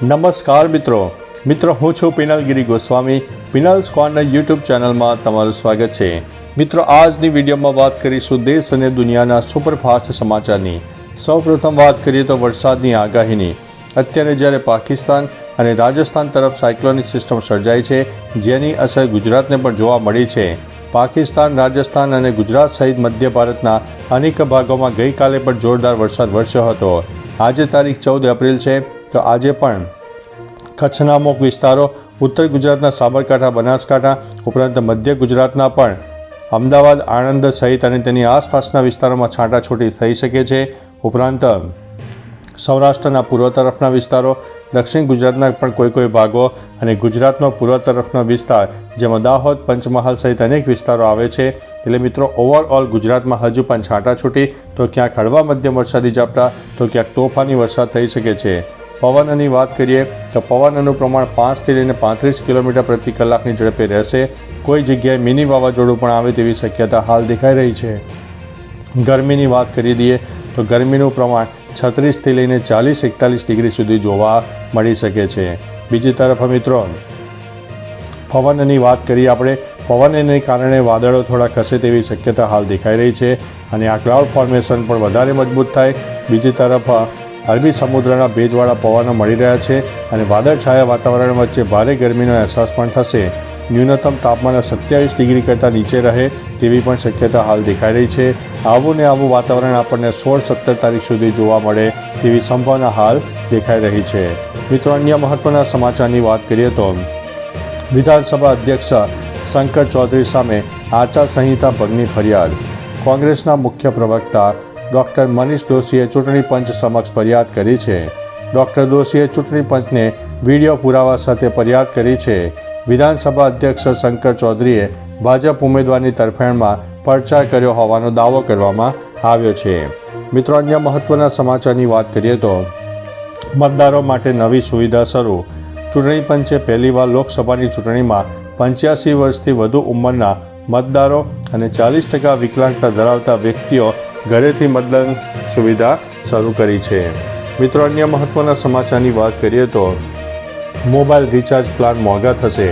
નમસ્કાર મિત્રો હું છું પિનલગીરી ગોસ્વામી. પિનલ્સ કોર્નર યુટ્યુબ ચેનલમાં તમારું સ્વાગત છે. મિત્રો, આજની વિડીયોમાં વાત કરીશું દેશ અને દુનિયાના સુપરફાસ્ટ સમાચારની. સૌપ્રથમ વાત કરીએ તો વરસાદની આગાહીની. અત્યારે જ્યારે પાકિસ્તાન અને રાજસ્થાન તરફ સાયક્લોનિક સિસ્ટમ સર્જાઈ છે, જેની અસર ગુજરાતને પણ જોવા મળી છે. પાકિસ્તાન, રાજસ્થાન અને ગુજરાત સહિત મધ્ય ભારતના અનેક ભાગોમાં ગઈકાલે પણ જોરદાર વરસાદ વરસ્યો હતો. આજે તારીખ 14 એપ્રિલ છે, તો આજે પણ કચ્છના અમુક વિસ્તારો, ઉત્તર ગુજરાતના સાબરકાંઠા, બનાસકાંઠા ઉપરાંત મધ્ય ગુજરાતના પણ અમદાવાદ, આણંદ સહિત અને તેની આસપાસના વિસ્તારોમાં છાંટાછૂટી થઈ શકે છે. ઉપરાંત સૌરાષ્ટ્રના પૂર્વ તરફના વિસ્તારો, દક્ષિણ ગુજરાતના પણ કોઈ ભાગો અને ગુજરાતનો પૂર્વ તરફનો વિસ્તાર જેમાં દાહોદ, પંચમહાલ સહિત અનેક વિસ્તારો આવે છે. એટલે મિત્રો, ઓવરઓલ ગુજરાતમાં હજુ પણ છાંટાછૂટી, તો ક્યાંક હળવા મધ્યમ વરસાદી ઝાપટા, તો ક્યાંક તોફાની વરસાદ થઈ શકે છે. પવનની વાત કરીએ તો પવનનું પ્રમાણ 5 થી લઈને 35 કિલોમીટર પ્રતિ કલાકની ઝડપે રહેશે. કોઈ જગ્યાએ મિની વાવાઝોડું પણ આવે તેવી શક્યતા હાલ દેખાઈ રહી છે. ગરમીની વાત કરી દઈએ તો ગરમીનું પ્રમાણ 36 થી લઈને 40-41 ડિગ્રી સુધી જોવા મળી શકે છે. બીજી તરફ મિત્રો, પવનની વાત કરીએ આપણે, પવનને કારણે વાદળો થોડા ખસે તેવી શક્યતા હાલ દેખાઈ રહી છે અને આ ક્લાઉડ ફોર્મેશન પણ વધારે મજબૂત થાય. બીજી તરફ અરબી સમુદ્રના ભેજવાળા પવનો મળી રહ્યા છે અને વાદળછાયા વાતાવરણ વચ્ચે ભારે ગરમીનો અહેસાસ પણ થશે. ન્યૂનતમ તાપમાન 27 ડિગ્રી કરતાં નીચે રહે તેવી પણ શક્યતા હાલ દેખાઈ રહી છે. આવું વાતાવરણ આપણને 16-17 તારીખ સુધી જોવા મળે તેવી સંભાવના હાલ દેખાઈ રહી છે. મિત્રો, અન્ય મહત્વના સમાચારની વાત કરીએ તો વિધાનસભા અધ્યક્ષ શંકર ચૌધરી સામે આચારસંહિતા ભંગની ફરિયાદ. કોંગ્રેસના મુખ્ય પ્રવક્તા ડૉક્ટર મનીષ દોશીએ ચૂંટણી પંચ સમક્ષ ફરિયાદ કરી છે. ડૉક્ટર દોશીએ ચૂંટણી પંચને વિડીયો પુરાવા સાથે ફરિયાદ કરી છે. વિધાનસભા અધ્યક્ષ શંકર ચૌધરીએ ભાજપ ઉમેદવારની તરફેણમાં પ્રચાર કર્યો હોવાનો દાવો કરવામાં આવ્યો છે. મિત્રો, અન્ય મહત્વના સમાચારની વાત કરીએ તો મતદારો માટે નવી સુવિધા શરૂ. ચૂંટણી પંચે પહેલીવાર લોકસભાની ચૂંટણીમાં 85 વર્ષથી વધુ ઉંમરના મતદારો અને 40% વિકલાંગતા ધરાવતા વ્યક્તિઓ ઘરેથી મતદાન સુવિધા શરૂ કરી છે. મિત્રો, અન્ય મહત્વના સમાચારની વાત કરીએ તો મોબાઈલ રિચાર્જ પ્લાન મોંઘા થશે.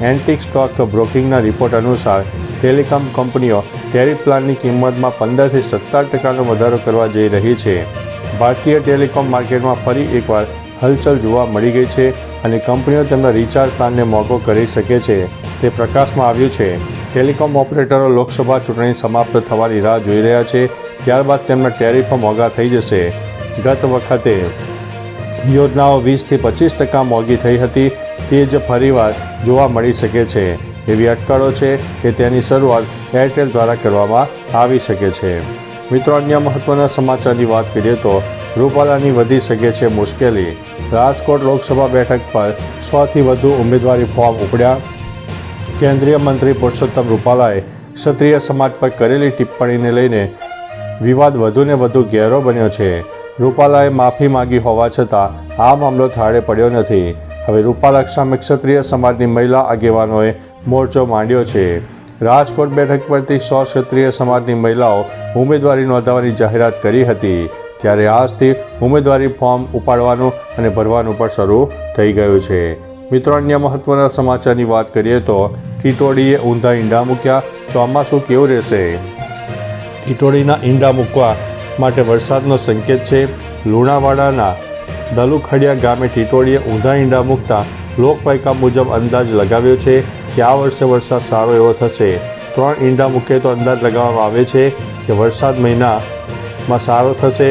એન્ટિક સ્ટોક બ્રોકિંગના રિપોર્ટ અનુસાર ટેલિકોમ કંપનીઓ ટેરિફ પ્લાનની કિંમતમાં 15 થી 17% વધારો કરવા જઈ રહી છે. ભારતીય ટેલિકોમ માર્કેટમાં ફરી એકવાર હલચલ જોવા મળી ગઈ છે અને કંપનીઓ તેમના રિચાર્જ પ્લાનને મોંઘો કરી શકે છે તે પ્રકાશમાં આવ્યું છે. ટેલિકોમ ઓપરેટરો લોકસભા ચૂંટણી સમાપ્ત થવાની રાહ જોઈ રહ્યા છે, ત્યારબાદ તેમના ટેરિફ મોંઘા થઈ જશે. ગત વખતે યોજનાઓ 20 થી 25% મોંઘી થઈ હતી, તે જ ફરીવાર જોવા મળી શકે છે. એવી અટકળો છે કે તેની શરૂઆત એરટેલ દ્વારા કરવામાં આવી શકે છે. મિત્રો, અન્ય મહત્વના સમાચારની વાત કરીએ તો રૂપાલાની વધી શકે છે મુશ્કેલી. રાજકોટ લોકસભા બેઠક પર 100થી વધુ ઉમેદવારી ફોર્મ ઉપડ્યા. કેન્દ્રીય મંત્રી પુરુષોત્તમ રૂપાલાએ ક્ષત્રિય સમાજ પર કરેલી ટિપ્પણીને લઈને વિવાદ વધુને વધુ ઘેરો બન્યો છે. રૂપાલાએ માફી માંગી હોવા છતાં આ મામલો થાળે પડ્યો નથી. હવે રૂપાલા સામે ક્ષત્રિય સમાજની મહિલા આગેવાનોએ મોરચો માંડ્યો છે. રાજકોટ બેઠક પરથી 100 ક્ષત્રિય સમાજની મહિલાઓ ઉમેદવારી નોંધાવવાની જાહેરાત કરી હતી, ત્યારે આજથી ઉમેદવારી ફોર્મ ઉપાડવાનું અને ભરવાનું પણ શરૂ થઈ ગયું છે. મિત્રો, અન્ય મહત્વના સમાચારની વાત કરીએ તો ટીટોડીએ ઊંધા ઈંડા મૂક્યા, ચોમાસું કેવું રહેશે? ટીટોડીના ઈંડા મૂકવા માટે વરસાદનો સંકેત છે. લુણાવાડાના દલુખડિયા ગામે ટીટોડીએ ઊંધા ઈંડા મૂકતા લોકવાયકા મુજબ અંદાજ લગાવ્યો છે કે આ વર્ષે વરસાદ સારો એવો થશે. 3 ઈંડા મૂકે તો અંદાજ લગાવવામાં આવે છે કે વરસાદ મહિનામાં સારો થશે.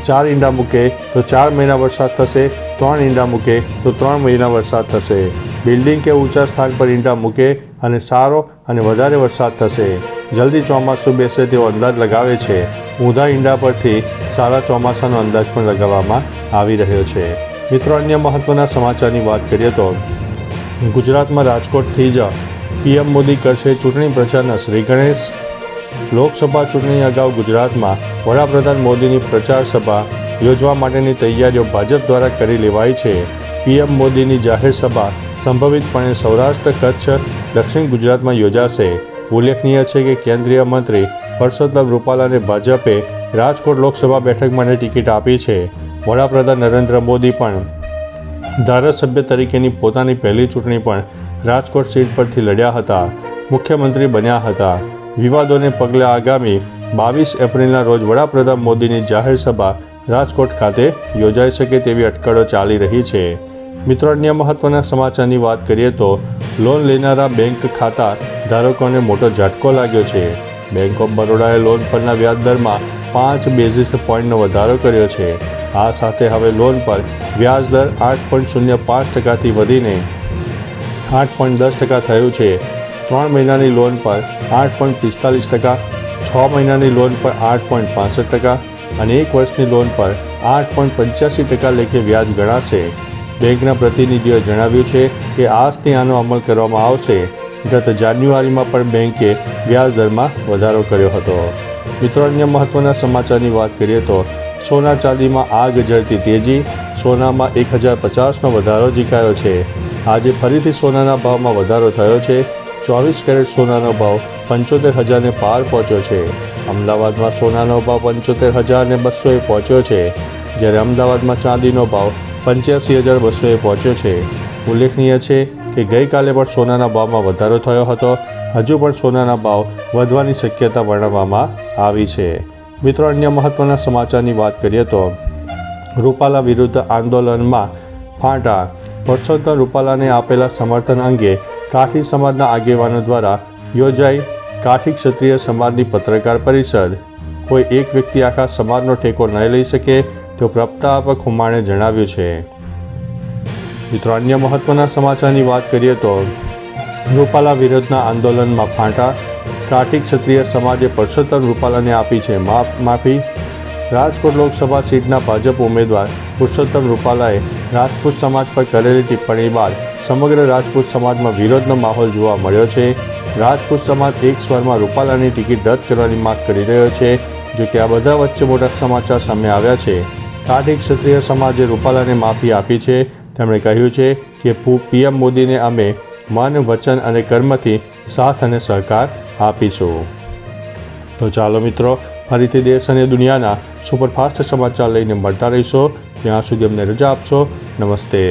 4 ઈંડા મૂકે તો 4 મહિના વરસાદ થશે. 3 ઈંડા મૂકે તો 3 મહિના વરસાદ થશે. બિલ્ડિંગ કે ઊંચા સ્થાન પર ઈંડા મૂકે અને સારો અને વધારે વરસાદ થશે. જલ્દી ચોમાસું બેસે તેવો અંદાજ લગાવે છે. ઊંધા ઈંડા પરથી સારા ચોમાસાનો અંદાજ પણ લગાવવામાં આવી રહ્યો છે. મિત્રો, અન્ય મહત્વના સમાચારની વાત કરીએ તો ગુજરાતમાં રાજકોટથી જ પીએમ મોદી કરશે ચૂંટણી પ્રચારના શ્રી ગણેશ. લોકસભા ચૂંટણી અગાઉ ગુજરાતમાં વડાપ્રધાન મોદીની પ્રચાર સભા યોજવા માટેની તૈયારીઓ ભાજપ દ્વારા કરી લેવાઈ છે. પીએમ મોદીની જાહેર સભા સંભવિતપણે સૌરાષ્ટ્ર, કચ્છ, દક્ષિણ ગુજરાતમાં યોજાશે. ઉલ્લેખનીય છે કે કેન્દ્રીય મંત્રી પરસોત્તમ રૂપાલાને ભાજપે રાજકોટ લોકસભા બેઠક માટે ટિકિટ આપી છે. વડાપ્રધાન નરેન્દ્ર મોદી પણ ધારાસભ્ય તરીકેની પોતાની પહેલી ચૂંટણી પણ રાજકોટ સીટ પરથી લડ્યા હતા. મુખ્યમંત્રી બન્યા હતા. વિવાદોને પગલે આગામી 22 એપ્રિલના રોજ વડાપ્રધાન મોદીની જાહેર સભા રાજકોટ ખાતે યોજાઈ શકે તેવી અટકળો ચાલી રહી છે. મિત્રો, અન્ય મહત્વના સમાચારની વાત કરીએ તો લોન લેનારા બેંક ખાતા ધારકોને મોટો ઝટકો લાગ્યો છે. બેંક ઓફ બરોડાએ લોન પરના વ્યાજ દરમાં 5 બેઝિસ પોઈન્ટનો વધારો કર્યો છે. આ સાથે હવે લોન પર વ્યાજ દર 8.05% વધીને 8.10% થયું છે. 3 મહિનાની લોન પર 8.45%, 6 મહિનાની લોન પર 8.65% અને 1 વર્ષની લોન પર 8.85% લેખે વ્યાજ ગણાશે. બેંકના પ્રતિનિધિઓએ જણાવ્યું છે કે આજથી આનો અમલ કરવામાં આવશે. ગત જાન્યુઆરીમાં પણ બેંકે વ્યાજ દરમાં વધારો કર્યો હતો. મિત્રો, અન્ય મહત્વના સમાચારની વાત કરીએ તો સોના ચાંદીમાં આગ ઝરતી તેજી. સોનામાં 1050નો વધારો ઝીકાયો છે. આજે ફરીથી સોનાના ભાવમાં વધારો થયો છે. 24 કેરેટ સોનાનો ભાવ 75,000ને પાર પહોંચ્યો છે. અમદાવાદમાં સોનાનો ભાવ 75,200એ પહોંચ્યો છે, જ્યારે અમદાવાદમાં ચાંદીનો ભાવ 85,200એ પહોંચ્યો છે. ઉલ્લેખનીય છે કે ગઈકાલે પણ સોનાના ભાવમાં વધારો થયો હતો. હજુ પણ સોનાના ભાવ વધવાની શક્યતા વર્ણવવામાં આવી છે. મિત્રો, અન્ય મહત્વના સમાચારની વાત કરીએ તો રૂપાલા વિરુદ્ધ આંદોલનમાં ફાંટા. પરસોત્તમ રૂપાલાને આપેલા સમર્થન અંગે કાઠી સમાજના આગેવાનો દ્વારા યોજાઈ કાઠી ક્ષત્રિય સમાજની પત્રકાર પરિષદ. કોઈ એક વ્યક્તિ આખા સમાજનો ટેકો ન લઈ શકે તેવું પ્રતાપ ખુમાણે જણાવ્યું છે. મિત્રો, અન્ય મહત્વના સમાચારની વાત કરીએ તો રૂપાલા વિરુદ્ધના આંદોલનમાં ફાંટા. કાઠી ક્ષત્રિય સમાજે પરસોત્તમ રૂપાલાને આપી છે માફી. રાજકોટ લોકસભા સીટના ભાજપ ઉમેદવાર પુરુષોત્તમ રૂપાલાએ રાજપૂત સમાજ પર કરેલી ટિપ્પણી બાદ સમગ્ર રાજપૂત સમાજમાં વિરોધનો માહોલ જોવા મળ્યો છે. રાજપૂત સમાજ એક સ્વરમાં રૂપાલાની ટિકિટ રદ કરવાની માંગ કરી રહ્યો છે. જો કે આ બધા વચ્ચે મોટા સમાચાર સામે આવ્યા છે. કાઠી ક્ષત્રિય સમાજે રૂપાલાને માફી આપી છે. તેમણે કહ્યું છે કે પીએમ મોદીને અમે મન, વચન અને કર્મથી સાથ અને સહકાર આપીશું. તો ચાલો મિત્રો, ફરીથી દેશ અને દુનિયાના સુપરફાસ્ટ સમાચાર લઈને મળતા રહીશો. ત્યાં સુધી અમને રજા આપશો. નમસ્તે.